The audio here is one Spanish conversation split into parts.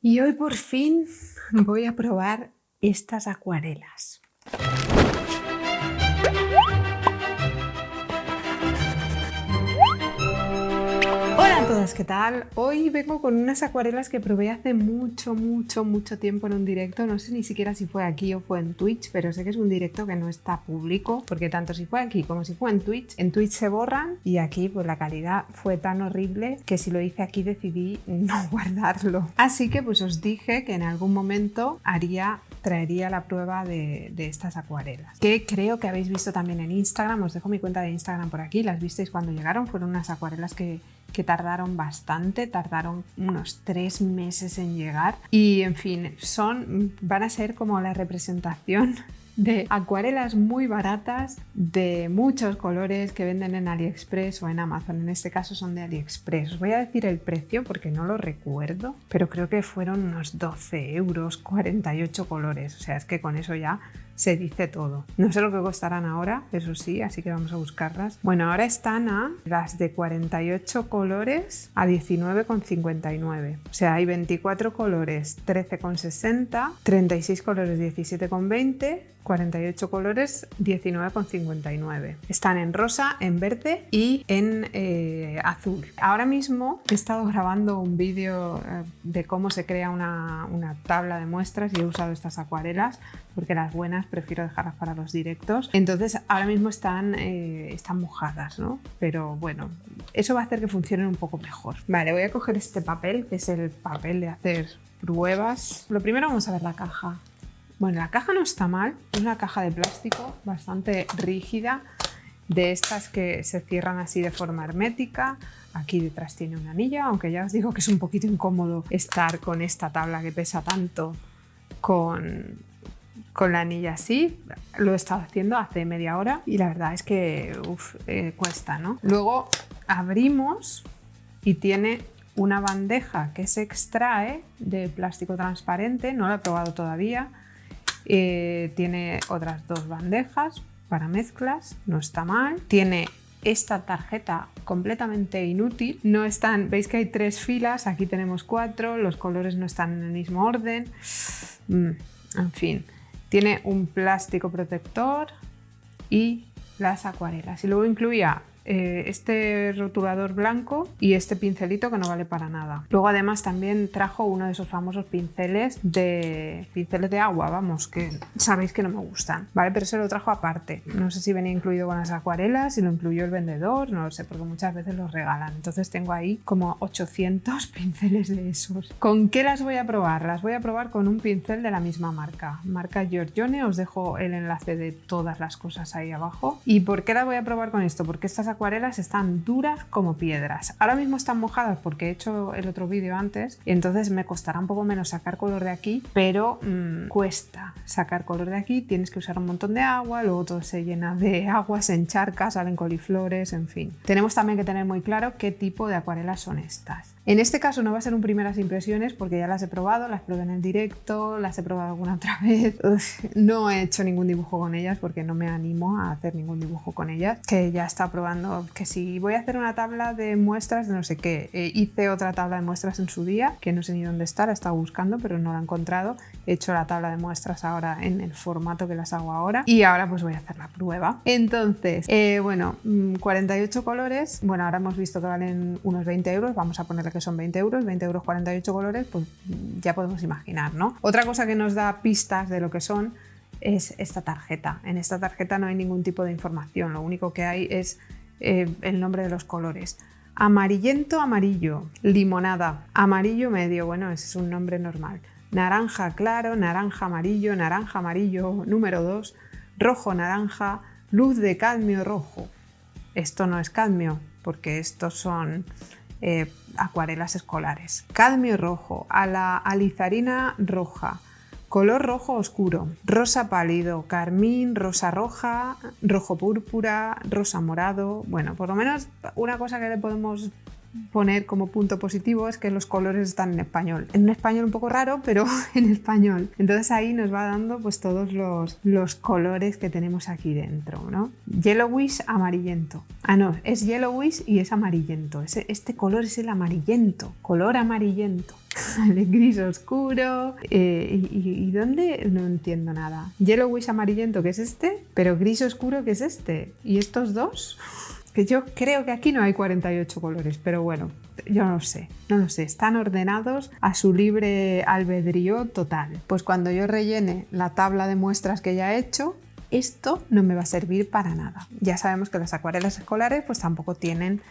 Y hoy por fin voy a probar estas acuarelas. Hola a todas, ¿qué tal? Hoy vengo con unas acuarelas que probé hace mucho tiempo en un directo. No sé ni siquiera si fue aquí o fue en Twitch, pero sé que es un directo que no está público, porque tanto si fue aquí como si fue en Twitch se borran y aquí pues la calidad fue tan horrible que si lo hice aquí decidí no guardarlo. Así que pues os dije que en algún momento traería la prueba de estas acuarelas, que creo que habéis visto también en Instagram. Os dejo mi cuenta de Instagram por aquí, las visteis cuando llegaron. Fueron unas acuarelas que tardaron bastante, tardaron unos 3 meses en llegar y en fin, van a ser como la representación de acuarelas muy baratas de muchos colores que venden en AliExpress o en Amazon. En este caso son de AliExpress. Os voy a decir el precio porque no lo recuerdo, pero creo que fueron unos 12 euros, 48 colores. O sea, es que con eso ya se dice todo. No sé lo que costarán ahora, eso sí, así que vamos a buscarlas. Bueno, ahora están las de 48 colores a 19,59. O sea, hay 24 colores, 13,60, 36 colores, 17,20, 48 colores, 19,59. Están en rosa, en verde y en azul. Ahora mismo he estado grabando un vídeo de cómo se crea una tabla de muestras y he usado estas acuarelas porque las buenas prefiero dejarlas para los directos. Entonces ahora mismo están mojadas, ¿no? Pero bueno, eso va a hacer que funcionen un poco mejor. Vale, voy a coger este papel, que es el papel de hacer pruebas. Lo primero vamos a ver la caja. Bueno, la caja no está mal, es una caja de plástico bastante rígida, de estas que se cierran así de forma hermética. Aquí detrás tiene una anilla, aunque ya os digo que es un poquito incómodo estar con esta tabla que pesa tanto con la anilla así. Lo he estado haciendo hace media hora y la verdad es que cuesta, ¿no? Luego abrimos y tiene una bandeja que se extrae de plástico transparente, no la he probado todavía. Tiene otras 2 bandejas para mezclas, no está mal. Tiene esta tarjeta completamente inútil, no están, veis que hay 3 filas, aquí tenemos 4, los colores no están en el mismo orden, en fin. Tiene un plástico protector y las acuarelas, y luego incluía este rotulador blanco y este pincelito que no vale para nada. Luego además también trajo uno de esos famosos pinceles de agua, vamos, que sabéis que no me gustan, ¿vale? Pero se lo trajo aparte. No sé si venía incluido con las acuarelas, si lo incluyó el vendedor, no lo sé, porque muchas veces los regalan. Entonces tengo ahí como 800 pinceles de esos. ¿Con qué las voy a probar? Las voy a probar con un pincel de la misma marca Giorgione. Os dejo el enlace de todas las cosas ahí abajo. ¿Y por qué las voy a probar con esto? Porque estas acuarelas están duras como piedras. Ahora mismo están mojadas porque he hecho el otro vídeo antes y entonces me costará un poco menos sacar color de aquí, pero cuesta sacar color de aquí. Tienes que usar un montón de agua, luego todo se llena de agua, se encharca, salen coliflores, en fin. Tenemos también que tener muy claro qué tipo de acuarelas son estas. En este caso no va a ser un primeras impresiones porque ya las he probado, las probé en el directo, las he probado alguna otra vez. No he hecho ningún dibujo con ellas porque no me animo a hacer ningún dibujo con ellas, que ya está probando que si voy a hacer una tabla de muestras de no sé qué. Hice otra tabla de muestras en su día, que no sé ni dónde está, la he estado buscando pero no la he encontrado. He hecho la tabla de muestras ahora en el formato que las hago ahora y ahora pues voy a hacer la prueba. Entonces, bueno, 48 colores, bueno, ahora hemos visto que valen unos 20 euros, vamos a ponerle que son 20 euros, 48 colores, pues ya podemos imaginar, ¿no? Otra cosa que nos da pistas de lo que son es esta tarjeta. En esta tarjeta no hay ningún tipo de información, lo único que hay es el nombre de los colores. Amarillento amarillo, limonada, amarillo medio, bueno, ese es un nombre normal. Naranja claro, naranja amarillo número 2, rojo naranja, luz de cadmio rojo. Esto no es cadmio porque estos son acuarelas escolares. Cadmio rojo, a la alizarina roja, color rojo oscuro, rosa pálido, carmín, rosa roja, rojo púrpura, rosa morado. Bueno, por lo menos una cosa que le podemos poner como punto positivo es que los colores están en español. En un español un poco raro, pero en español. Entonces ahí nos va dando pues todos los colores que tenemos aquí dentro, ¿no? Yellowish amarillento. Ah, no, es yellowish y es amarillento. Este color es el amarillento, color amarillento. El gris oscuro. ¿Y dónde? No entiendo nada. Yellowish amarillento, que es este, pero gris oscuro, que es este. ¿Y estos dos? Que yo creo que aquí no hay 48 colores, pero bueno, yo no lo sé. Están ordenados a su libre albedrío total. Pues cuando yo rellene la tabla de muestras que ya he hecho, esto no me va a servir para nada. Ya sabemos que las acuarelas escolares pues tampoco tienen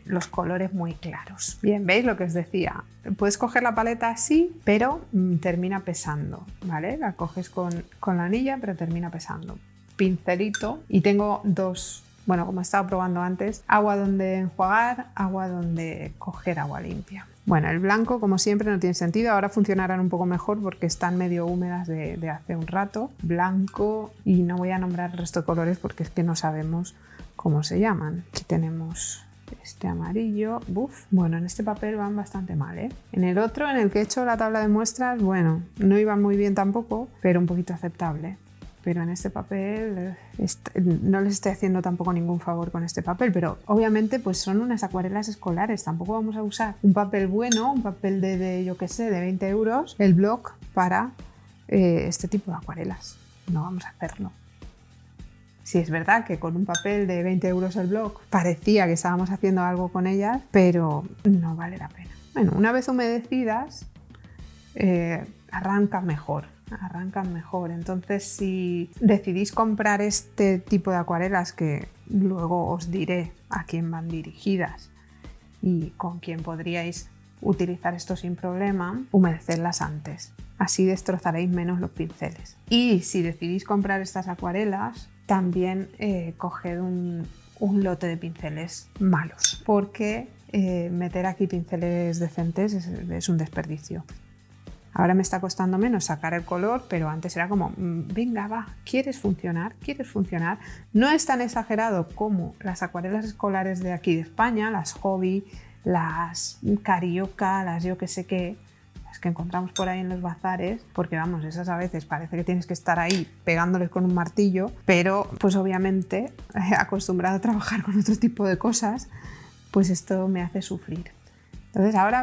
los colores muy claros. Bien, ¿veis lo que os decía? Puedes coger la paleta así, pero termina pesando, ¿vale? La coges con la anilla, pero termina pesando. Pincelito, y tengo dos, bueno, como he estado probando antes, agua donde enjuagar, agua donde coger agua limpia. Bueno, el blanco, como siempre, no tiene sentido. Ahora funcionarán un poco mejor porque están medio húmedas de hace un rato. Blanco, y no voy a nombrar el resto de colores porque es que no sabemos cómo se llaman. Aquí tenemos este amarillo. Uf, bueno, en este papel van bastante mal, ¿eh? En el otro, en el que he hecho la tabla de muestras, bueno, no iban muy bien tampoco, pero un poquito aceptable. Pero en este papel no les estoy haciendo tampoco ningún favor con este papel, pero obviamente pues son unas acuarelas escolares, tampoco vamos a usar un papel bueno, un papel de yo qué sé, de 20 euros, el bloc para este tipo de acuarelas. No vamos a hacerlo. Sí, es verdad que con un papel de 20 euros el bloc parecía que estábamos haciendo algo con ellas, pero no vale la pena. Bueno, una vez humedecidas, arrancan mejor. Entonces, si decidís comprar este tipo de acuarelas, que luego os diré a quién van dirigidas y con quién podríais utilizar esto sin problema, humedecedlas antes. Así destrozaréis menos los pinceles. Y si decidís comprar estas acuarelas, también coged un lote de pinceles malos, porque meter aquí pinceles decentes es un desperdicio. Ahora me está costando menos sacar el color, pero antes era como, venga, va, ¿quieres funcionar? No es tan exagerado como las acuarelas escolares de aquí de España, las Hobby, las Carioca, las yo que sé qué, las que encontramos por ahí en los bazares, porque vamos, esas a veces parece que tienes que estar ahí pegándoles con un martillo, pero pues obviamente acostumbrado a trabajar con otro tipo de cosas, pues esto me hace sufrir. Entonces ahora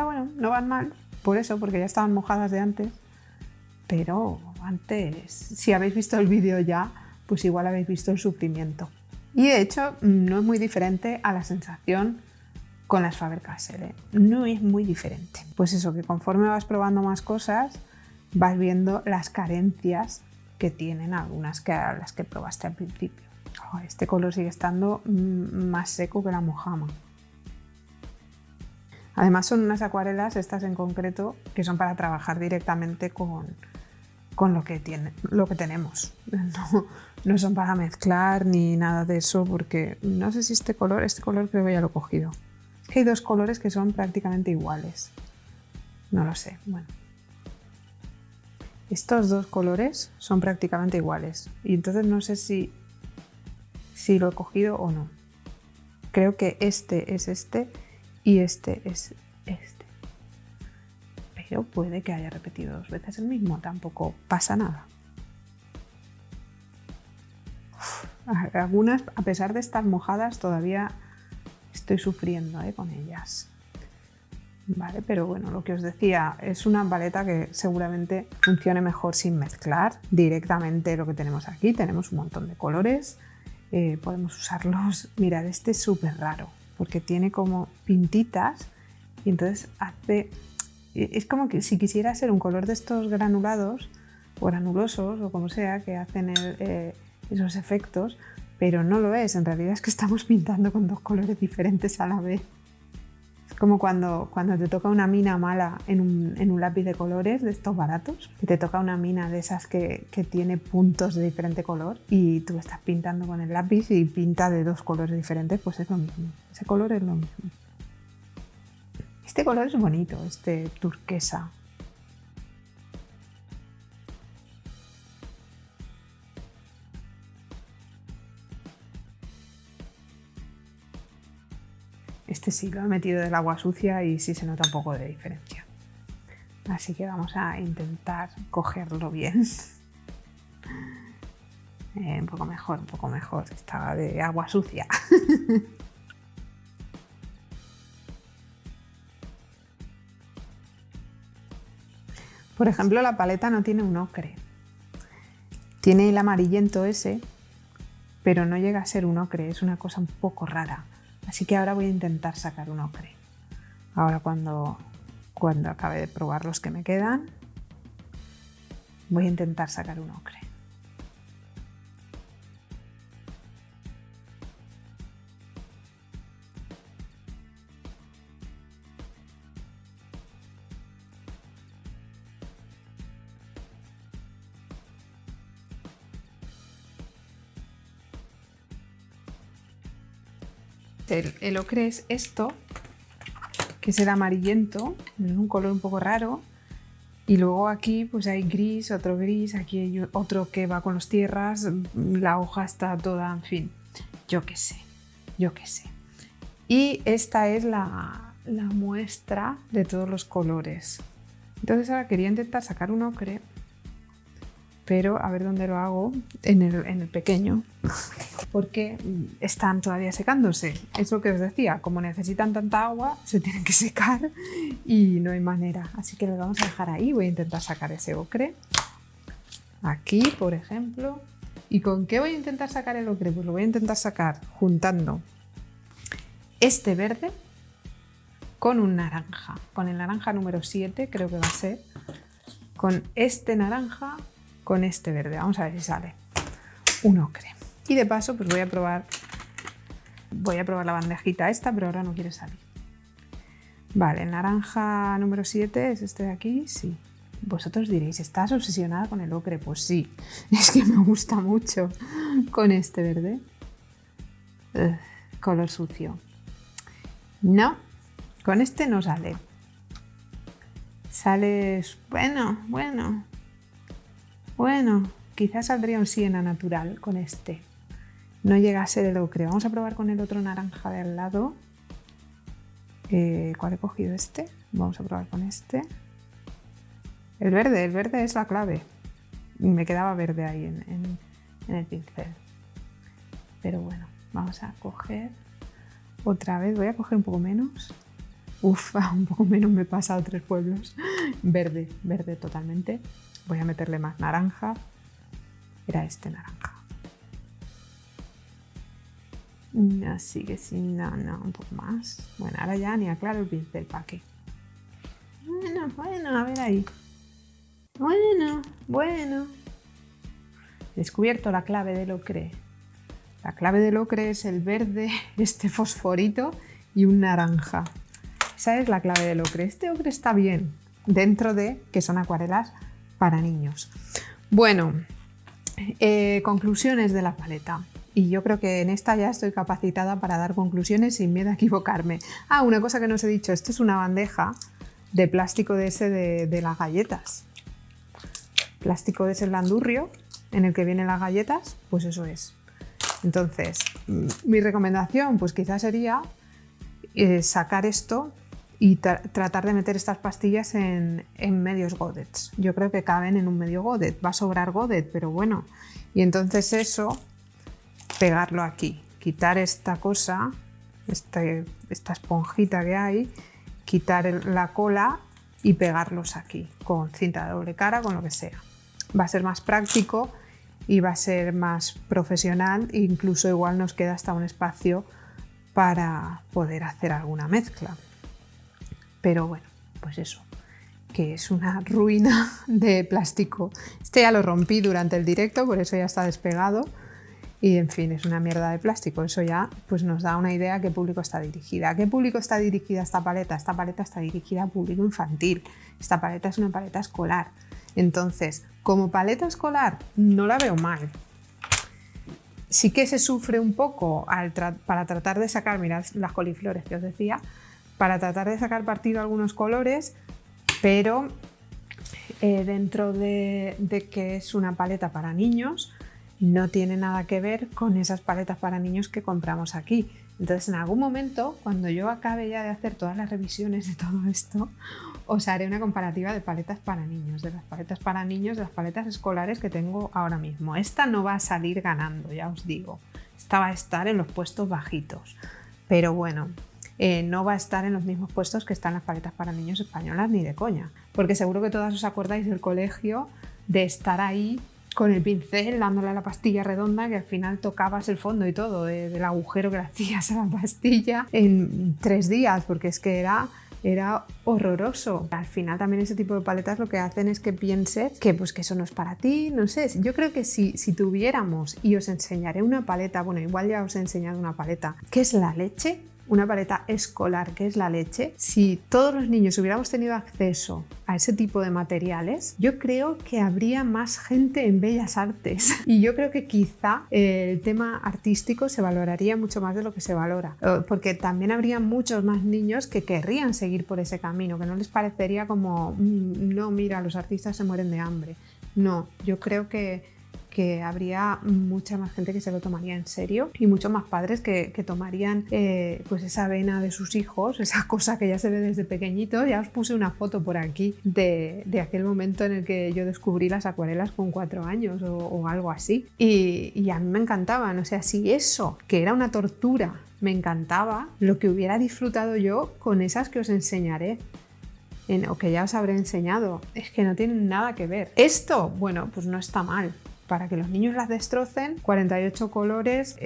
bueno, no van mal. Por eso, porque ya estaban mojadas de antes, pero antes, si habéis visto el vídeo ya, pues igual habéis visto el sufrimiento. Y de hecho, no es muy diferente a la sensación con las Faber-Castell, ¿eh? No es muy diferente. Pues eso, que conforme vas probando más cosas, vas viendo las carencias que tienen algunas que a las que probaste al principio. Oh, este color sigue estando más seco que la mojama. Además son unas acuarelas, estas en concreto, que son para trabajar directamente con lo que tenemos. No son para mezclar ni nada de eso, porque no sé si este color creo que ya lo he cogido. Es que hay dos colores que son prácticamente iguales. No lo sé, bueno. Estos dos colores son prácticamente iguales y entonces no sé si lo he cogido o no. Creo que este es este y este es este. Pero puede que haya repetido dos veces el mismo, tampoco pasa nada. Algunas, a pesar de estar mojadas, todavía estoy sufriendo con ellas. Vale, pero bueno, lo que os decía, es una paleta que seguramente funcione mejor sin mezclar directamente lo que tenemos aquí. Tenemos un montón de colores, podemos usarlos. Mirad, este es súper raro, porque tiene como pintitas y entonces es como que si quisiera ser un color de estos granulados o granulosos o como sea que hacen esos efectos, pero no lo es. En realidad es que estamos pintando con dos colores diferentes a la vez. Es como cuando te toca una mina mala en un lápiz de colores de estos baratos, que te toca una mina de esas que tiene puntos de diferente color y tú estás pintando con el lápiz y pinta de dos colores diferentes, pues es lo mismo. Ese color es lo mismo. Este color es bonito, este turquesa. Este sí, lo he metido del agua sucia y sí se nota un poco de diferencia. Así que vamos a intentar cogerlo bien. Un poco mejor, estaba de agua sucia. Por ejemplo, la paleta no tiene un ocre. Tiene el amarillento ese, pero no llega a ser un ocre, es una cosa un poco rara. Así que ahora voy a intentar sacar un ocre. Ahora cuando acabe de probar los que me quedan, voy a intentar sacar un ocre. El ocre es esto, que es el amarillento, es un color un poco raro. Y luego aquí pues hay gris, aquí hay otro que va con las tierras, la hoja está toda, en fin, yo qué sé. Y esta es la muestra de todos los colores. Entonces ahora quería intentar sacar un ocre, pero a ver dónde lo hago, en el pequeño, porque están todavía secándose. Es lo que os decía, como necesitan tanta agua, se tienen que secar y no hay manera. Así que lo vamos a dejar ahí. Voy a intentar sacar ese ocre. Aquí, por ejemplo. ¿Y con qué voy a intentar sacar el ocre? Pues lo voy a intentar sacar juntando este verde con un naranja. Con el naranja número 7, creo que va a ser. Con este naranja, con este verde. Vamos a ver si sale un ocre. Y de paso pues voy a probar la bandejita esta, pero ahora no quiere salir. Vale, el naranja número 7 es este de aquí, sí. Vosotros diréis, ¿estás obsesionada con el ocre? Pues sí, es que me gusta mucho con este verde. Color sucio. No, con este no sale. Sale, bueno, quizás saldría un siena natural con este. No llega a ser el ocre. Vamos a probar con el otro naranja de al lado. ¿Cuál he cogido? Este. Vamos a probar con este. El verde es la clave. Me quedaba verde ahí en el pincel. Pero bueno, vamos a coger otra vez. Voy a coger un poco menos. Un poco menos me he pasado 3 pueblos. Verde totalmente. Voy a meterle más naranja. Era este naranja. Así que sí, no, un poco más. Bueno, ahora ya ni aclaro el pincel, ¿para qué? Bueno, a ver ahí. Bueno. He descubierto la clave del ocre. La clave del ocre es el verde, este fosforito y un naranja. Esa es la clave del ocre. Este ocre está bien, dentro de que son acuarelas para niños. Bueno, conclusiones de la paleta. Y yo creo que en esta ya estoy capacitada para dar conclusiones sin miedo a equivocarme. Una cosa que no os he dicho, esto es una bandeja de plástico de ese de las galletas. Plástico de ese blandurrio en el que vienen las galletas, pues eso es. Entonces, mi recomendación pues quizás sería sacar esto y tratar de meter estas pastillas en medios godets. Yo creo que caben en un medio godet. Va a sobrar godet, pero bueno. Y entonces eso, pegarlo aquí. Quitar esta cosa, esta esponjita que hay, quitar la cola y pegarlos aquí con cinta de doble cara, con lo que sea. Va a ser más práctico y va a ser más profesional, incluso igual nos queda hasta un espacio para poder hacer alguna mezcla. Pero bueno, pues eso, que es una ruina de plástico. Este ya lo rompí durante el directo, por eso ya está despegado. Y en fin, es una mierda de plástico. Eso ya pues nos da una idea a qué público está dirigida. ¿A qué público está dirigida esta paleta? Esta paleta está dirigida a público infantil. Esta paleta es una paleta escolar. Entonces, como paleta escolar no la veo mal. Sí que se sufre un poco para tratar de sacar, mirad las coliflores que os decía, para tratar de sacar partido a algunos colores, pero dentro de que es una paleta para niños, no tiene nada que ver con esas paletas para niños que compramos aquí. Entonces, en algún momento, cuando yo acabe ya de hacer todas las revisiones de todo esto, os haré una comparativa de paletas para niños, de las paletas para niños, de las paletas escolares que tengo ahora mismo. Esta no va a salir ganando, ya os digo. Esta va a estar en los puestos bajitos. Pero bueno, no va a estar en los mismos puestos que están las paletas para niños españolas ni de coña. Porque seguro que todas os acordáis del colegio de estar ahí con el pincel dándole a la pastilla redonda, que al final tocabas el fondo y todo del agujero que le hacías a la pastilla en 3 días, porque es que era horroroso. Al final también ese tipo de paletas lo que hacen es que pienses que, pues, que eso no es para ti, no sé. Yo creo que si tuviéramos, y os enseñaré una paleta, bueno, igual ya os he enseñado una paleta, que es la leche, una paleta escolar que es la leche, si todos los niños hubiéramos tenido acceso a ese tipo de materiales, yo creo que habría más gente en Bellas Artes. Y yo creo que quizá el tema artístico se valoraría mucho más de lo que se valora, porque también habría muchos más niños que querrían seguir por ese camino, que no les parecería como, no, mira, los artistas se mueren de hambre. No, yo creo que habría mucha más gente que se lo tomaría en serio y muchos más padres que tomarían pues esa vena de sus hijos, esa cosa que ya se ve desde pequeñito. Ya os puse una foto por aquí de aquel momento en el que yo descubrí las acuarelas con 4 años o algo así, y a mí me encantaban. O sea, si eso, que era una tortura, me encantaba, lo que hubiera disfrutado yo con esas que os enseñaré, o que ya os habré enseñado, es que no tienen nada que ver. Esto, bueno, pues no está mal. Para que los niños las destrocen, 48 colores,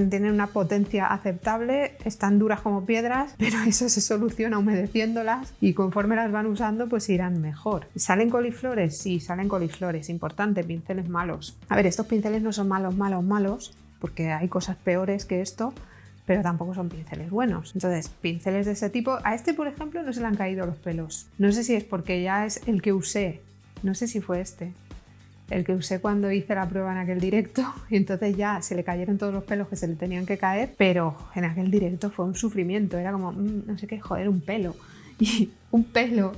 tienen una potencia aceptable, están duras como piedras, pero eso se soluciona humedeciéndolas y conforme las van usando pues irán mejor. ¿Salen coliflores? Sí, salen coliflores, importante, pinceles malos. A ver, estos pinceles no son malos, porque hay cosas peores que esto, pero tampoco son pinceles buenos. Entonces, pinceles de ese tipo, a este por ejemplo no se le han caído los pelos. No sé si es porque ya es el que usé, no sé si fue el que usé cuando hice la prueba en aquel directo, y entonces ya se le cayeron todos los pelos que se le tenían que caer, pero en aquel directo fue un sufrimiento, era como, no sé qué, joder, un pelo, y un pelo,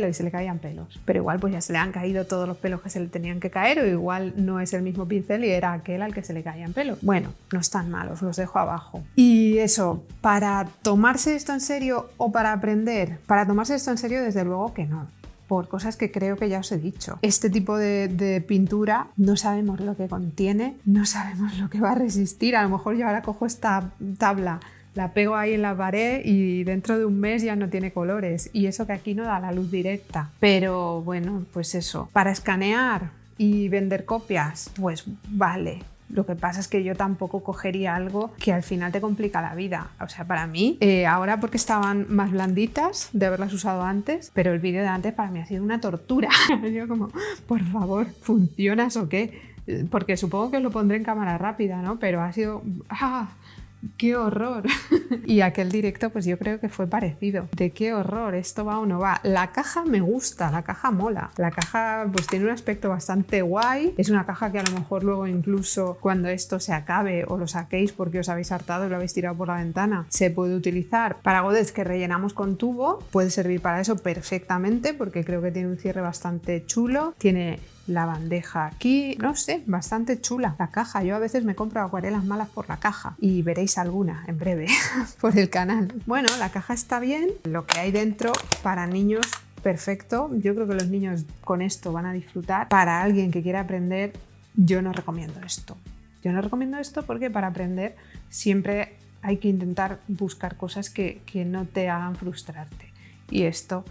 y se le caían pelos. Pero igual pues ya se le han caído todos los pelos que se le tenían que caer, o igual no es el mismo pincel y era aquel al que se le caían pelos. Bueno, no están malos, los dejo abajo. Y eso, para tomarse esto en serio o para aprender, para tomarse esto en serio desde luego que no. Por cosas que creo que ya os he dicho. Este tipo de pintura no sabemos lo que contiene, no sabemos lo que va a resistir. A lo mejor yo ahora cojo esta tabla, la pego ahí en la pared y dentro de un mes ya no tiene colores. Y eso que aquí no da la luz directa. Pero bueno, pues eso. Para escanear y vender copias, pues vale. Lo que pasa es que yo tampoco cogería algo que al final te complica la vida. O sea, para mí, ahora porque estaban más blanditas de haberlas usado antes, pero el vídeo de antes para mí ha sido una tortura. Yo como, por favor, ¿funcionas o qué? Porque supongo que os lo pondré en cámara rápida, ¿no? Pero ha sido... ¡qué horror! Y aquel directo pues yo creo que fue parecido. De qué horror, esto va o no va. La caja me gusta, la caja mola. La caja pues tiene un aspecto bastante guay. Es una caja que a lo mejor luego incluso cuando esto se acabe o lo saquéis porque os habéis hartado y lo habéis tirado por la ventana, se puede utilizar para godets que rellenamos con tubo. Puede servir para eso perfectamente porque creo que tiene un cierre bastante chulo. Tiene la bandeja aquí, no sé, bastante chula la caja. Yo a veces me compro acuarelas malas por la caja y veréis alguna en breve por el canal. Bueno, la caja está bien, lo que hay dentro para niños perfecto. Yo creo que los niños con esto van a disfrutar. Para alguien que quiera aprender, yo no recomiendo esto. Yo no recomiendo esto porque para aprender siempre hay que intentar buscar cosas que no te hagan frustrarte. Y esto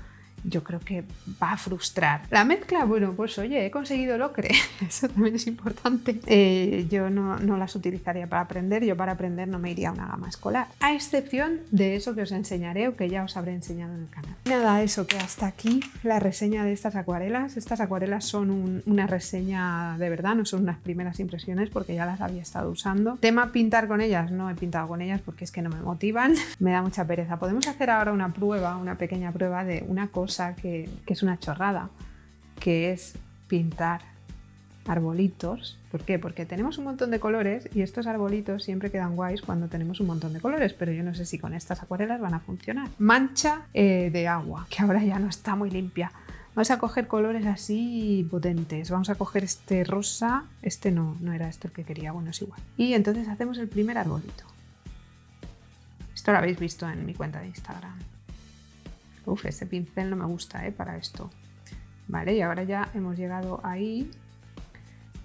yo creo que va a frustrar. La mezcla, bueno, pues oye, he conseguido el ocre, eso también es importante. Yo no las utilizaría para aprender, yo para aprender no me iría a una gama escolar, a excepción de eso que os enseñaré o que ya os habré enseñado en el canal. Nada, eso, que hasta aquí la reseña de estas acuarelas. Estas acuarelas son una reseña de verdad, no son unas primeras impresiones porque ya las había estado usando. Tema pintar con ellas, no he pintado con ellas porque es que no me motivan, me da mucha pereza. Podemos hacer ahora una prueba, una pequeña prueba de una cosa que es una chorrada, que es pintar arbolitos. ¿Por qué? Porque tenemos un montón de colores y estos arbolitos siempre quedan guays cuando tenemos un montón de colores, pero yo no sé si con estas acuarelas van a funcionar. Mancha de agua, que ahora ya no está muy limpia. Vamos a coger colores así potentes. Vamos a coger este rosa, este no era este el que quería, bueno, es igual. Y entonces hacemos el primer arbolito. Esto lo habéis visto en mi cuenta de Instagram. Uf, este pincel no me gusta, para esto. Vale, y ahora ya hemos llegado ahí,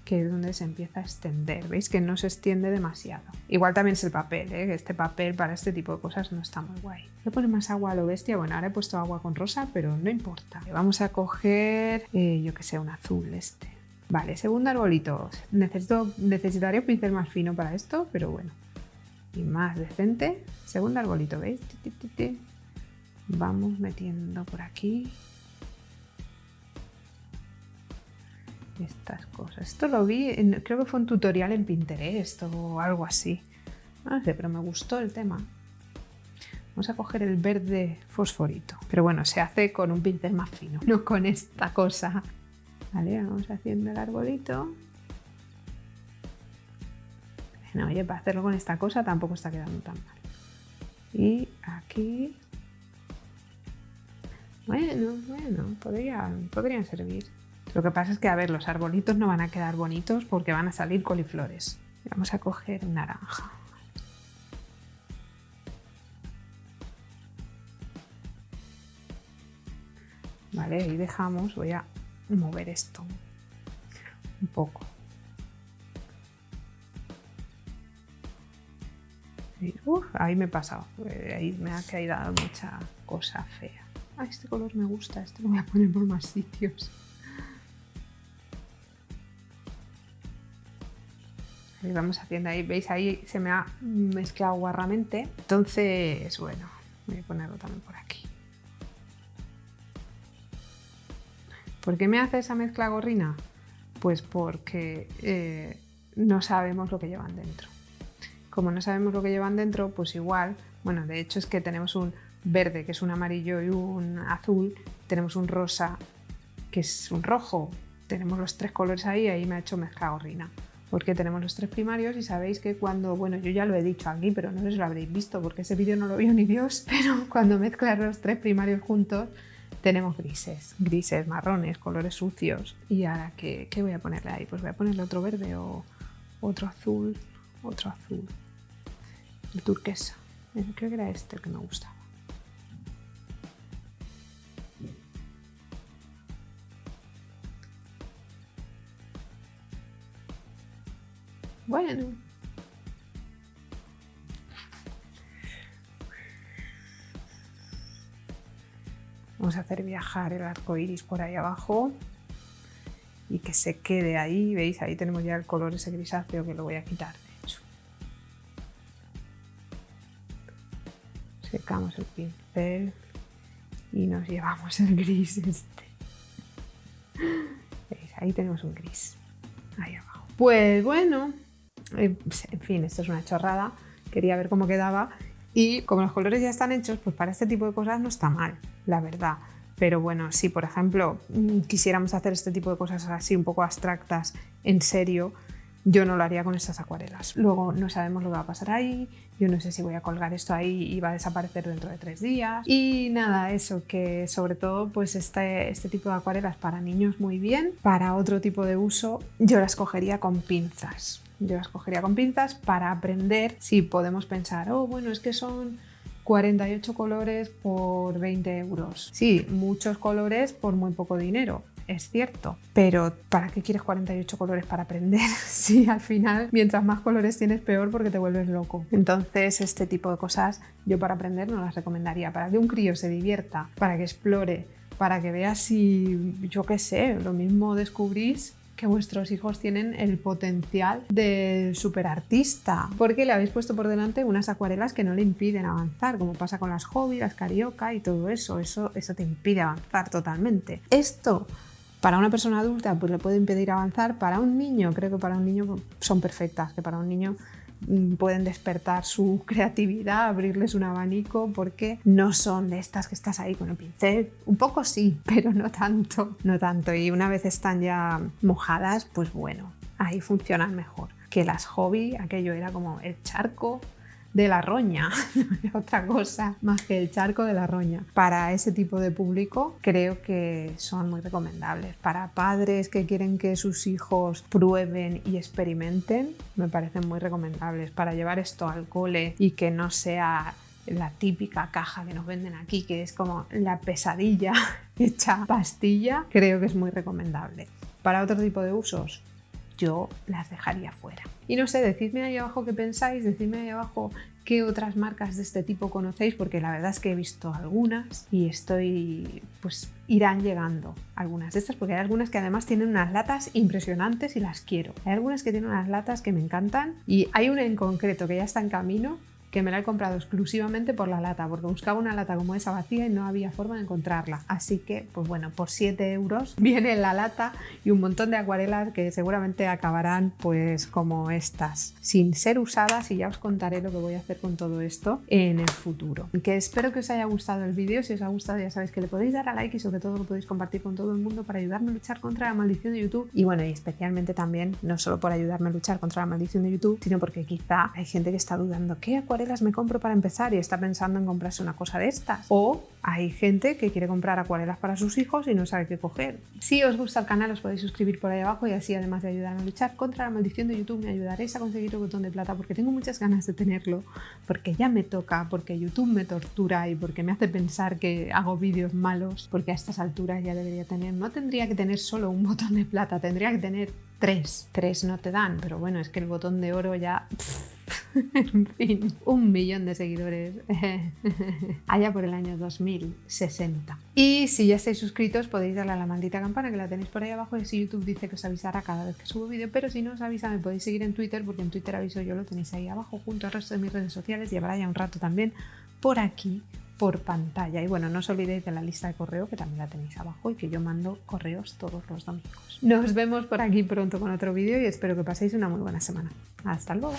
que es donde se empieza a extender. ¿Veis que no se extiende demasiado? Igual también es el papel, que este papel para este tipo de cosas no está muy guay. Voy a poner más agua a lo bestia. Bueno, ahora he puesto agua con rosa, pero no importa. Vamos a coger, yo que sé, un azul este. Vale, segundo arbolito. Necesitaría un pincel más fino para esto, pero bueno. Y más decente. Segundo arbolito, ¿veis? Vamos metiendo por aquí estas cosas. Esto lo vi, creo que fue un tutorial en Pinterest o algo así. No sé, pero me gustó el tema. Vamos a coger el verde fosforito. Pero bueno, se hace con un pincel más fino, no con esta cosa. Vale, vamos haciendo el arbolito. Bueno, oye, para hacerlo con esta cosa tampoco está quedando tan mal. Y aquí... Bueno, podrían servir. Lo que pasa es que, a ver, los arbolitos no van a quedar bonitos porque van a salir coliflores. Vamos a coger un naranja. Vale, ahí dejamos. Voy a mover esto un poco. Ahí me he pasado. Ahí me ha caído mucha cosa fea. Este color me gusta, este lo voy a poner por más sitios. Ahí vamos haciendo ahí, ¿veis? Ahí se me ha mezclado guarramente. Entonces, bueno, voy a ponerlo también por aquí. ¿Por qué me hace esa mezcla gorrina? Pues porque no sabemos lo que llevan dentro. Como no sabemos lo que llevan dentro, pues igual, bueno, de hecho es que tenemos un verde, que es un amarillo, y un azul, tenemos un rosa, que es un rojo, tenemos los tres colores ahí me ha hecho mezcla gorrina, porque tenemos los tres primarios y sabéis que cuando, bueno, yo ya lo he dicho aquí, pero no sé si lo habréis visto porque ese vídeo no lo vio ni Dios, pero cuando mezclas los tres primarios juntos tenemos grises, marrones, colores sucios. Y ahora, ¿qué voy a ponerle ahí? Pues voy a ponerle otro verde o otro azul, el turquesa, creo que era este el que me gustaba. Bueno, vamos a hacer viajar el arco iris por ahí abajo y que se quede ahí. ¿Veis? Ahí tenemos ya el color ese grisáceo que lo voy a quitar, de hecho. Secamos el pincel y nos llevamos el gris este. ¿Veis? Ahí tenemos un gris, ahí abajo. Pues bueno, en fin, esto es una chorrada. Quería ver cómo quedaba y como los colores ya están hechos, pues para este tipo de cosas no está mal, la verdad. Pero bueno, si por ejemplo quisiéramos hacer este tipo de cosas así un poco abstractas, en serio, yo no lo haría con estas acuarelas. Luego no sabemos lo que va a pasar ahí, yo no sé si voy a colgar esto ahí y va a desaparecer dentro de 3 días. Y nada, eso, que sobre todo pues este tipo de acuarelas para niños muy bien, para otro tipo de uso yo las cogería con pinzas. Yo las cogería con pinzas para aprender. Si podemos pensar, oh bueno, es que son 48 colores por 20 euros. Sí, muchos colores por muy poco dinero, es cierto. Pero ¿para qué quieres 48 colores para aprender? Sí, al final, mientras más colores tienes, peor porque te vuelves loco. Entonces, este tipo de cosas yo para aprender no las recomendaría. Para que un crío se divierta, para que explore, para que vea si, yo qué sé, lo mismo descubrís que vuestros hijos tienen el potencial de superartista, porque le habéis puesto por delante unas acuarelas que no le impiden avanzar, como pasa con las hobby, las carioca y todo eso te impide avanzar totalmente. Esto para una persona adulta pues le puede impedir avanzar. Para un niño, creo que para un niño son perfectas, que para un niño pueden despertar su creatividad, abrirles un abanico, porque no son de estas que estás ahí con el pincel. Un poco sí, pero no tanto. Y una vez están ya mojadas, pues bueno, ahí funcionan mejor. Que las hobby, aquello era como el charco de la roña, otra cosa más que el charco de la roña. Para ese tipo de público creo que son muy recomendables. Para padres que quieren que sus hijos prueben y experimenten, me parecen muy recomendables. Para llevar esto al cole y que no sea la típica caja que nos venden aquí, que es como la pesadilla hecha pastilla, creo que es muy recomendable. Para otro tipo de usos, yo las dejaría fuera. Y no sé, decidme ahí abajo qué pensáis, decidme ahí abajo qué otras marcas de este tipo conocéis, porque la verdad es que he visto algunas y pues irán llegando algunas de estas, porque hay algunas que además tienen unas latas impresionantes y las quiero. Hay algunas que tienen unas latas que me encantan y hay una en concreto que ya está en camino, que me la he comprado exclusivamente por la lata, porque buscaba una lata como esa vacía y no había forma de encontrarla. Así que, pues bueno, por 7 euros viene la lata y un montón de acuarelas que seguramente acabarán pues como estas, sin ser usadas, y ya os contaré lo que voy a hacer con todo esto en el futuro. Que espero que os haya gustado el vídeo. Si os ha gustado ya sabéis que le podéis dar a like y sobre todo lo podéis compartir con todo el mundo para ayudarme a luchar contra la maldición de YouTube. Y bueno, y especialmente también, no solo por ayudarme a luchar contra la maldición de YouTube, sino porque quizá hay gente que está dudando, ¿qué acuarelas me compro para empezar? Y está pensando en comprarse una cosa de estas. O hay gente que quiere comprar acuarelas para sus hijos y no sabe qué coger. Si os gusta el canal os podéis suscribir por ahí abajo y así, además de ayudarme a luchar contra la maldición de YouTube, me ayudaréis a conseguir el botón de plata, porque tengo muchas ganas de tenerlo, porque ya me toca, porque YouTube me tortura y porque me hace pensar que hago vídeos malos, porque a estas alturas ya debería tener, no tendría que tener solo un botón de plata, tendría que tener 3. 3 no te dan, pero bueno, es que el botón de oro ya... En fin, 1 millón de seguidores allá por el año 2060. Y si ya estáis suscritos podéis darle a la maldita campana, que la tenéis por ahí abajo, y así YouTube dice que os avisará cada vez que subo vídeo. Pero si no os avisa, me podéis seguir en Twitter, porque en Twitter aviso yo, lo tenéis ahí abajo junto al resto de mis redes sociales. Llevará ya un rato también por aquí, por pantalla. Y bueno, no os olvidéis de la lista de correo, que también la tenéis abajo y que yo mando correos todos los domingos. Nos vemos por aquí pronto con otro vídeo y espero que paséis una muy buena semana. Hasta luego.